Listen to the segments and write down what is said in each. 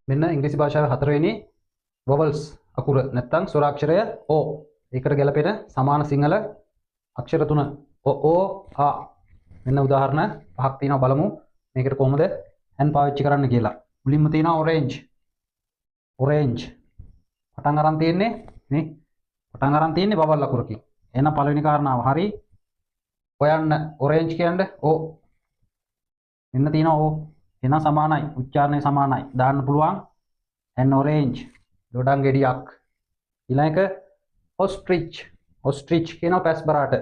මෙන්න ඉංග්‍රීසි භාෂාවේ හතරවෙනි vowels අකුර නැත්නම් ස්වරාක්ෂරය O. ඒකට ගැලපෙන සමාන සිංහල අක්ෂර තුන O A. මෙන්න උදාහරණ පහක් තියෙනවා බලමු. මේකට කොහොමද n පාවිච්චි කරන්න කියලා. මුලින්ම තියෙනවා orange. orange. පටන් අරන් තියෙන්නේ නේ. පටන් අරන් තියෙන්නේ vowel අකුරකින්. එහෙනම් පළවෙනි කාරණාව හරි. හොයන්න orange කියන්නේ O. මෙන්න තියෙනවා O. එහෙනම් සමානයි. උච්චාරණය සමානයි. දාන්න පුළුවන් an orange. දොඩම් ගෙඩියක්. ඊළඟ එක ostrich. ostrich කියනවා පැස් බරාට.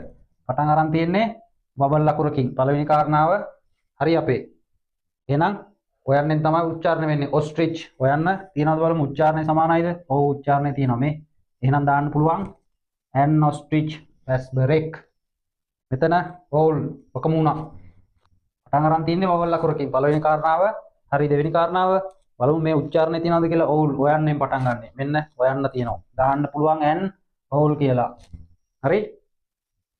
පටන් අරන් තියෙන්නේ vowel අකුරකින්. පළවෙනි කාරණාව හරි අපේ. එහෙනම් හොයන්නෙන් තමයි උච්චාරණය වෙන්නේ ostrich. හොයන්න තියනවද බලමු උච්චාරණය සමානයිද? ඔව් උච්චාරණය තියෙනවා මේ. එහෙනම් දාන්න පුළුවන් an ostrich පැස් බරෙක්. මෙතන owl වකමුණක්. පටන් අරන් තියෙන්නේ vowel අකුරකින්. පළවෙනි කාරණාව හරි. දෙවෙනි කාරණාව බලමු මේ උච්චාරණය තියනවද කියලා. owl හොයන්නෙන් පටන් ගන්න. මෙන්න හොයන්න තියෙනවා. දාන්න පුළුවන් an owl කියලා. හරි.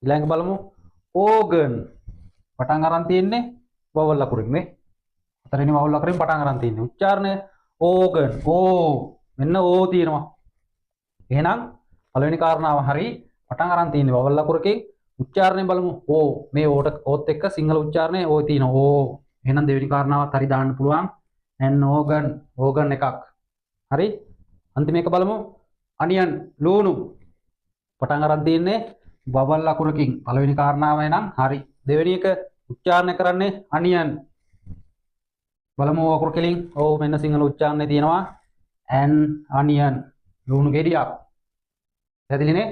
ඊළඟ බලමු organ. පටන් අරන් තියෙන්නේ vowel අකුරින් නේ. හතරවෙනි vowel අකුරින් පටන් අරන් තියෙන්නේ. උච්චාරණය organ. මෙන්න O තියෙනවා. එහෙනම් පළවෙනි කාරණාව හරි. පටන් අරන් තියෙන්නේ vowel අකුරකින්. උච්චාරණය බලමු O. මේ ඕත් එක්ක සිංහල උච්චාරණය O තියෙනවා. O. එහෙනම් දෙවෙනි කාරණාවත් හරි දාන්න පුළුවන්. an organ. organ එකක්. හරි. අන්තිම එක බලමු onion. ලුණු. පටන් අරන් තියෙන්නේ vowel අකුරකින්. පළවෙනි කාරණාව එනම් හරි. දෙවෙනි එක උච්චාරණය කරන්නේ onion. බලමු අකුර කෙලින්. ඔව් මෙන්න සිංහල උච්චාරණය තියෙනවා an onion. ලුණු ගෙඩියක්. පැහැදිලිනේ?